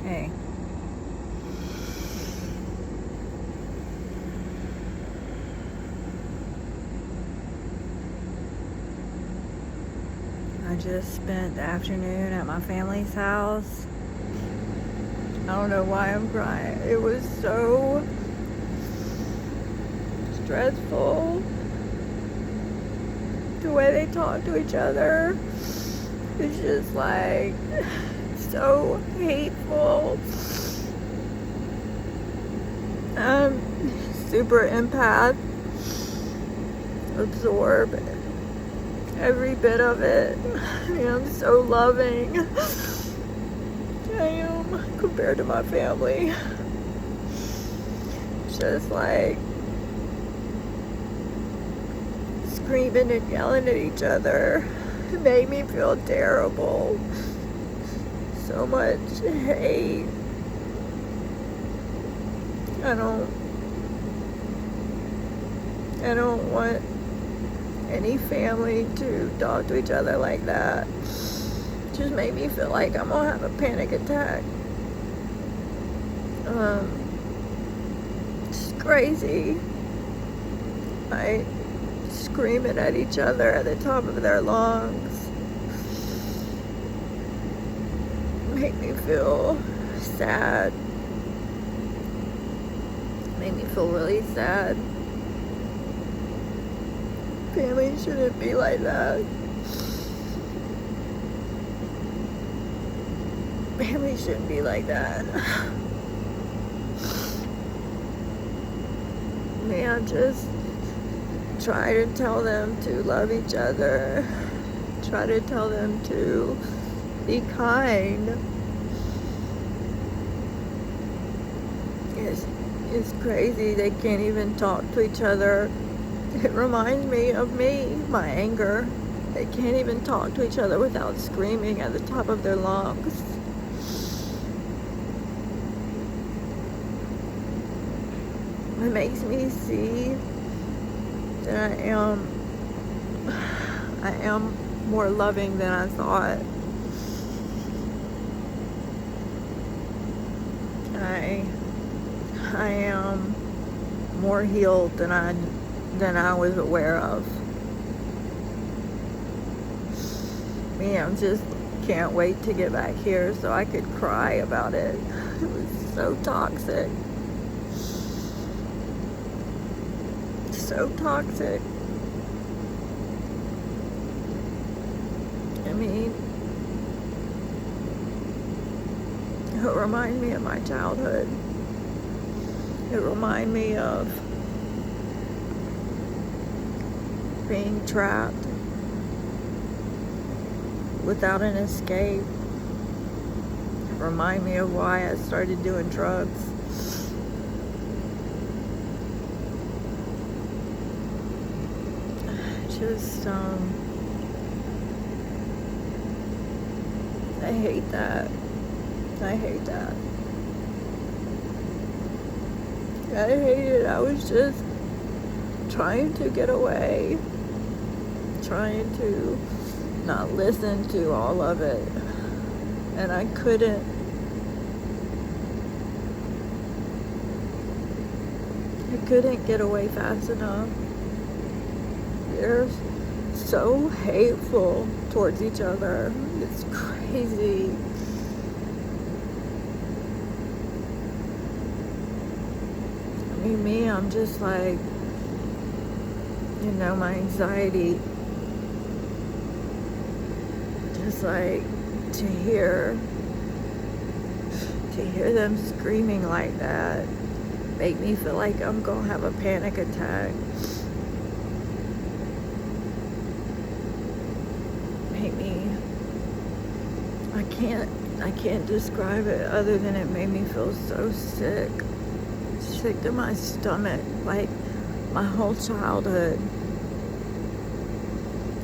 Hey. I just spent the afternoon at my family's house. I don't know why I'm crying. It was so stressful. The way they talk to each other is just like so hateful. I'm super empath. Absorb every bit of it. I'm so loving. I am compared to my family. Just like screaming and yelling at each other. It made me feel terrible. So much hate. I don't want any family to talk to each other like that. It just made me feel like I'm gonna have a panic attack. It's crazy. Like screaming at each other at the top of their lungs. Made me feel sad. Made me feel really sad. Family shouldn't be like that. Family shouldn't be like that. Man, just try to tell them to love each other. Try to tell them to be kind. It's crazy. They can't even talk to each other. It reminds me of me, my anger. They can't even talk to each other without screaming at the top of their lungs. It makes me see that I am more loving than I thought. I am more healed than I was aware of. I just can't wait to get back here so I could cry about it. It was so toxic. So toxic. It reminded me of my childhood. It reminded me of being trapped without an escape. It reminded me of why I started doing drugs. Just, I hate that. I hate that. I hate it. I was just trying to get away. Trying to not listen to all of it. And I couldn't. I couldn't get away fast enough. They're so hateful towards each other. It's crazy. I'm just like, my anxiety, just like to hear them screaming like that make me feel like I'm gonna have a panic attack. I can't describe it other than it made me feel so sick to my stomach, like my whole childhood,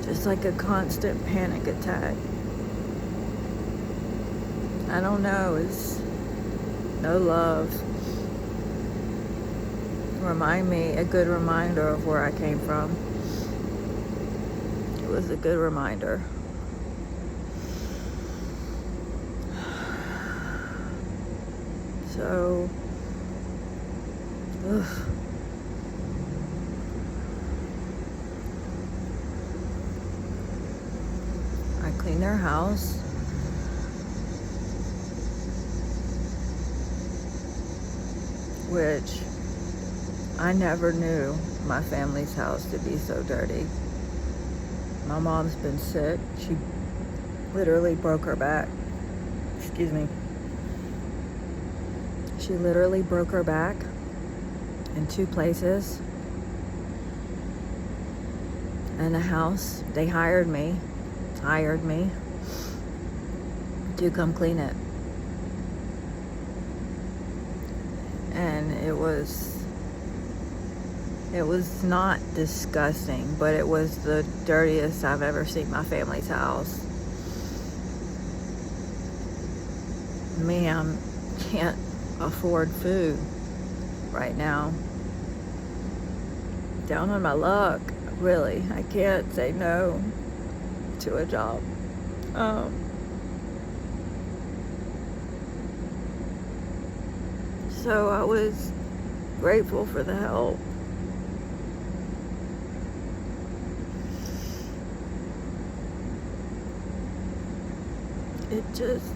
just like a constant panic attack. I don't know, it's no love. A good reminder of where I came from. It was a good reminder. So, ugh. I clean their house. Which I never knew my family's house to be so dirty. My mom's been sick. She literally broke her back. Excuse me. She literally broke her back in 2 places. And the house, they hired me to come clean it. And it was not disgusting, but it was the dirtiest I've ever seen my family's house. Me, I can't afford food right now. Down on my luck, really. I can't say no to a job. So I was grateful for the help. It just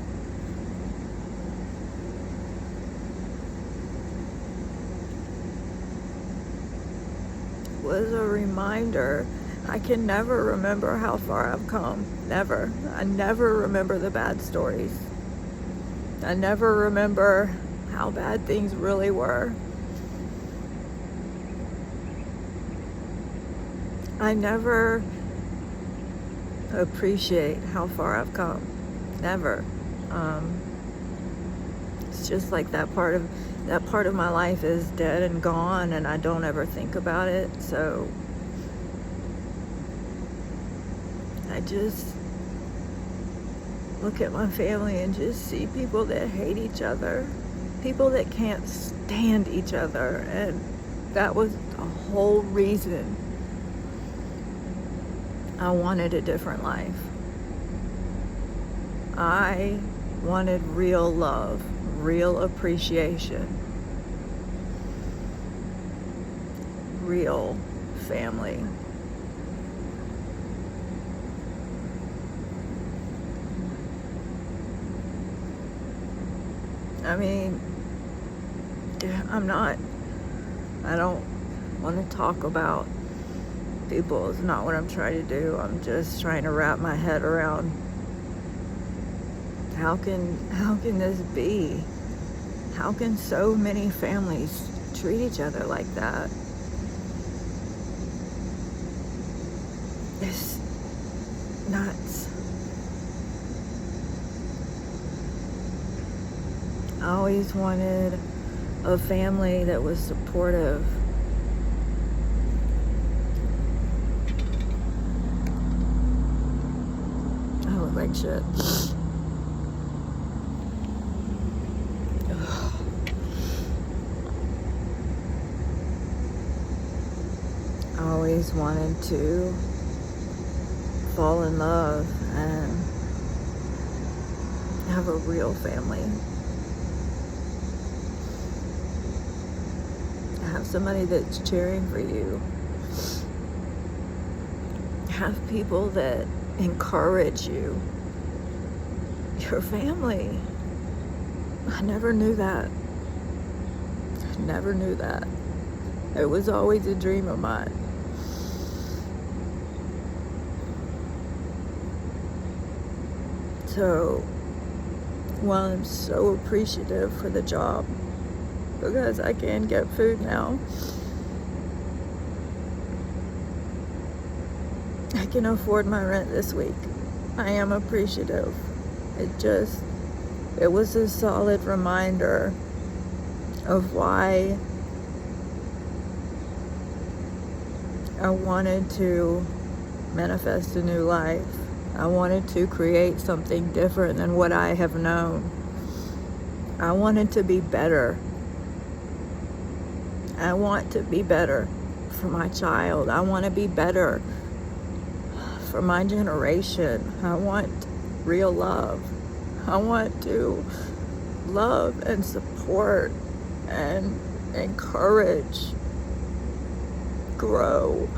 was a reminder. I can never remember how far I've come. Never. I never remember the bad stories. I never remember how bad things really were. I never appreciate how far I've come. Never. It's just like that part of my life is dead and gone, and I don't ever think about it. So I just look at my family and just see people that hate each other, people that can't stand each other, and that was the whole reason I wanted a different life. I wanted real love, real appreciation, real family. I mean, I don't want to talk about people. It's not what I'm trying to do. I'm just trying to wrap my head around how can this be? How can so many families treat each other like that? It's nuts. I always wanted a family that was supportive. I look like shit. I always wanted to fall in love and have a real family. Have somebody that's cheering for you. Have people that encourage you. Your family. I never knew that. I never knew that. It was always a dream of mine. So, while I'm so appreciative for the job, because I can get food now, I can afford my rent this week. I am appreciative. It was a solid reminder of why I wanted to manifest a new life. I wanted to create something different than what I have known. I wanted to be better. I want to be better for my child. I want to be better for my generation. I want real love. I want to love and support and encourage, grow.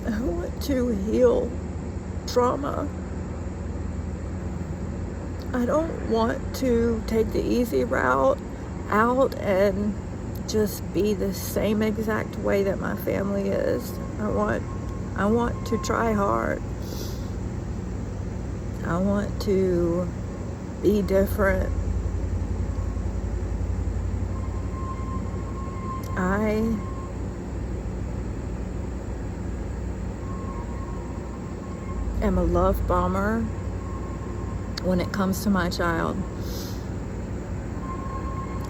I want to heal trauma. I don't want to take the easy route out and just be the same exact way that my family is. I want to try hard. I want to be different. I am a love bomber when it comes to my child.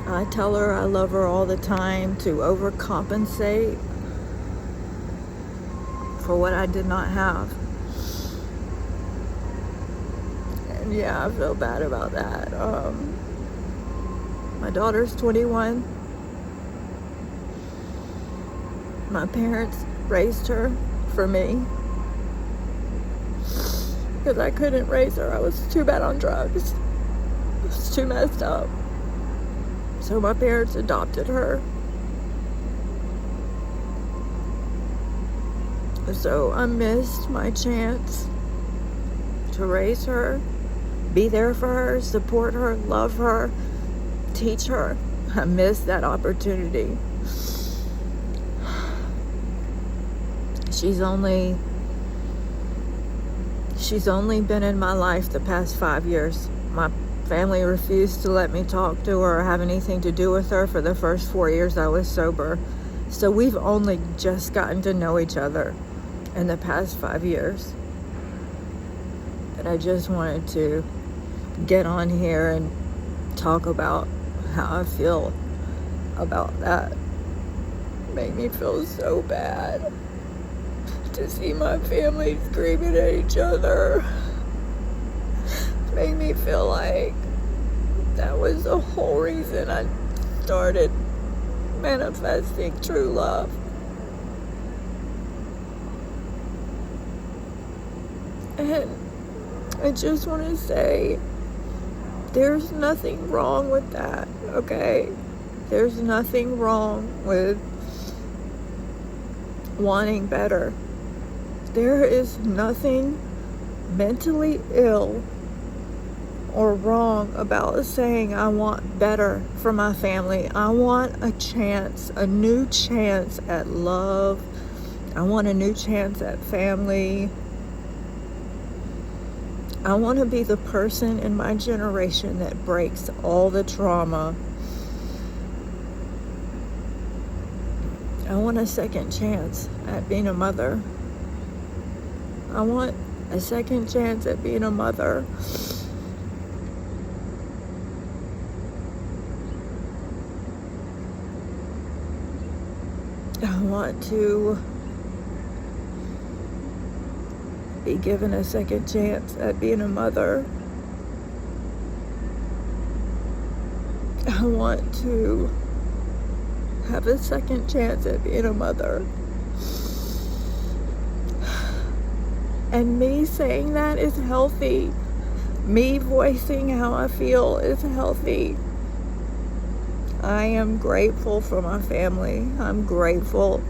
I tell her I love her all the time to overcompensate for what I did not have. And yeah, I feel bad about that. My daughter's 21. My parents raised her for me because I couldn't raise her. I was too bad on drugs. I was too messed up. So my parents adopted her. So I missed my chance to raise her, be there for her, support her, love her, teach her. I missed that opportunity. She's only been in my life the past 5 years. My family refused to let me talk to her or have anything to do with her for the first 4 years I was sober. So we've only just gotten to know each other in the past 5 years. And I just wanted to get on here and talk about how I feel about that. It made me feel so bad to see my family screaming at each other. It made me feel like that was the whole reason I started manifesting true love. And I just want to say, there's nothing wrong with that, okay? There's nothing wrong with wanting better. There is nothing mentally ill or wrong about saying I want better for my family. I want a chance, a new chance at love. I want a new chance at family. I want to be the person in my generation that breaks all the trauma. I want a second chance at being a mother. I want a second chance at being a mother. I want to be given a second chance at being a mother. I want to have a second chance at being a mother. And me saying that is healthy. Me voicing how I feel is healthy. I am grateful for my family. I'm grateful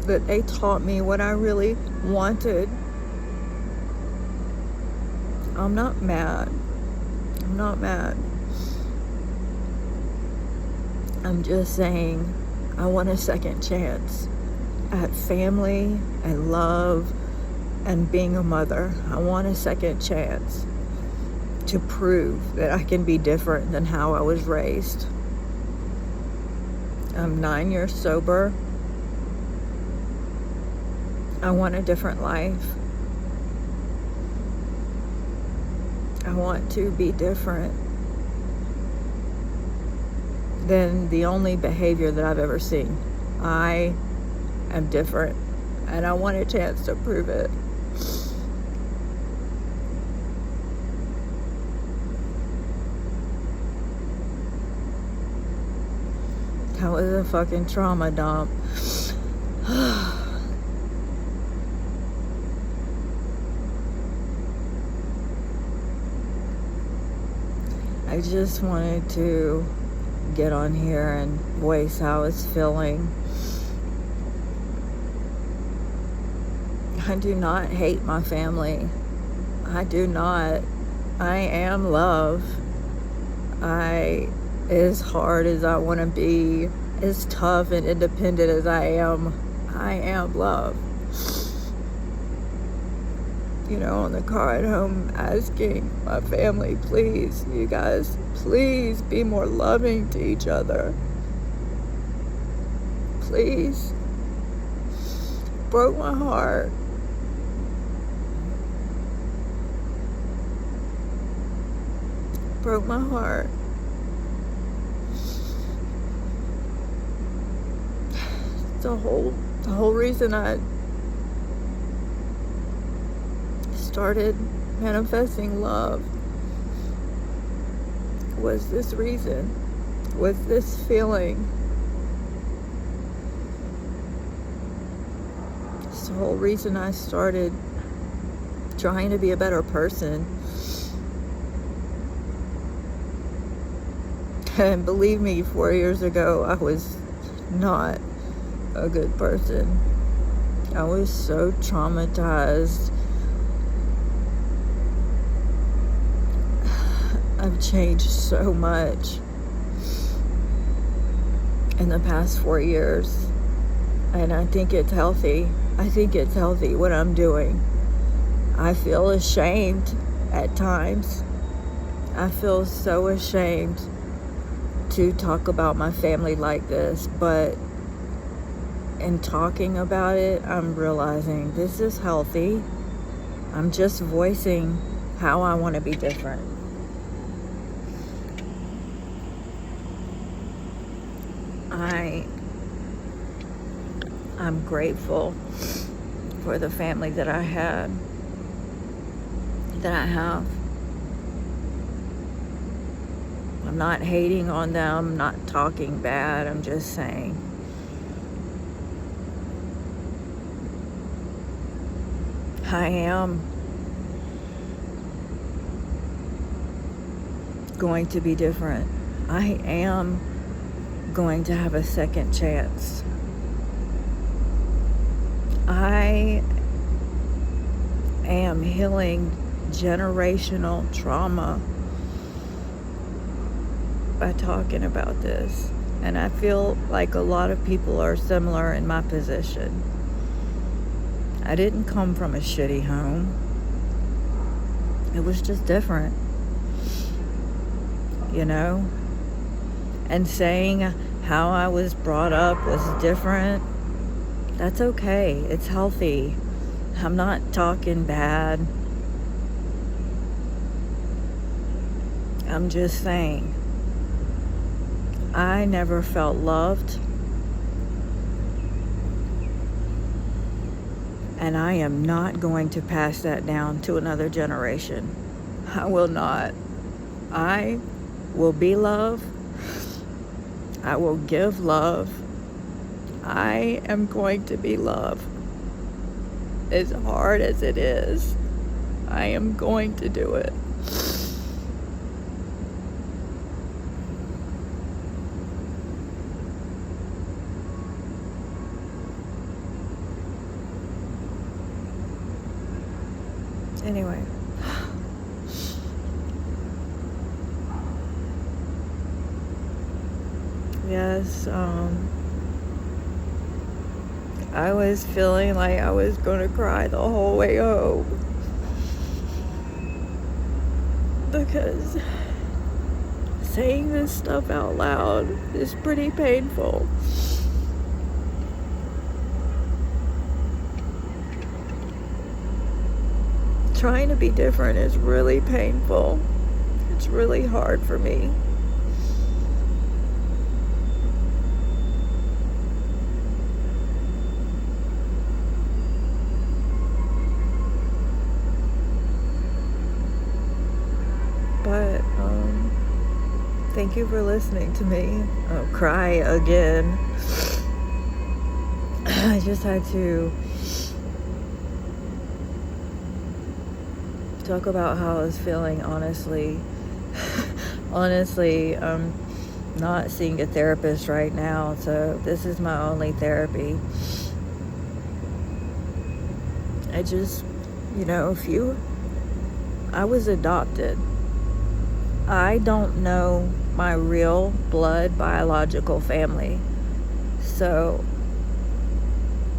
that they taught me what I really wanted. I'm not mad. I'm not mad. I'm just saying I want a second chance at family and love and being a mother. I want a second chance to prove that I can be different than how I was raised. I'm 9 years sober. I want a different life. I want to be different than the only behavior that I've ever seen. I am different, and I want a chance to prove it. That was a fucking trauma dump. I just wanted to get on here and voice how I was feeling. I do not hate my family. I do not. I am love. As hard as I want to be, as tough and independent as I am love. On the car at home, asking my family, please, you guys, please be more loving to each other. Please. Broke my heart. Broke my heart. The whole reason I started manifesting love was this reason, was this feeling. It's the whole reason I started trying to be a better person. And believe me, 4 years ago, I was not a good person. I was so traumatized. I've changed so much in the past 4 years, and I think it's healthy. I think it's healthy what I'm doing. I feel ashamed at times. I feel so ashamed to talk about my family like this, but in talking about it, I'm realizing this is healthy. I'm just voicing how I want to be different. I'm grateful for the family that I have. I'm not hating on them, not talking bad. I'm just saying I am going to be different. I am going to have a second chance. I am healing generational trauma by talking about this. And I feel like a lot of people are similar in my position. I didn't come from a shitty home. It was just different. And saying how I was brought up was different. That's okay. It's healthy. I'm not talking bad. I'm just saying I never felt loved, and I am not going to pass that down to another generation. I will not. I will be love. I will give love. I am going to be love. As hard as it is, I am going to do it. Anyway. Yes, I was feeling like I was going to cry the whole way home. Because saying this stuff out loud is pretty painful. Trying to be different is really painful. It's really hard for me. But thank you for listening to me. I'll cry again. I just had to talk about how I was feeling, honestly. Honestly, I'm not seeing a therapist right now, so this is my only therapy. I just, I was adopted. I don't know my real blood biological family. So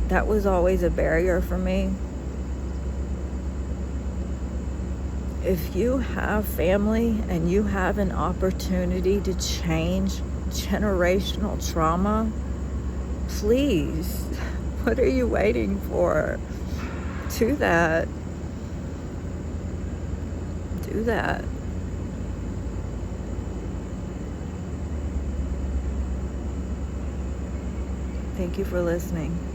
that was always a barrier for me. If you have family and you have an opportunity to change generational trauma, please, what are you waiting for? Do that. Do that. Thank you for listening.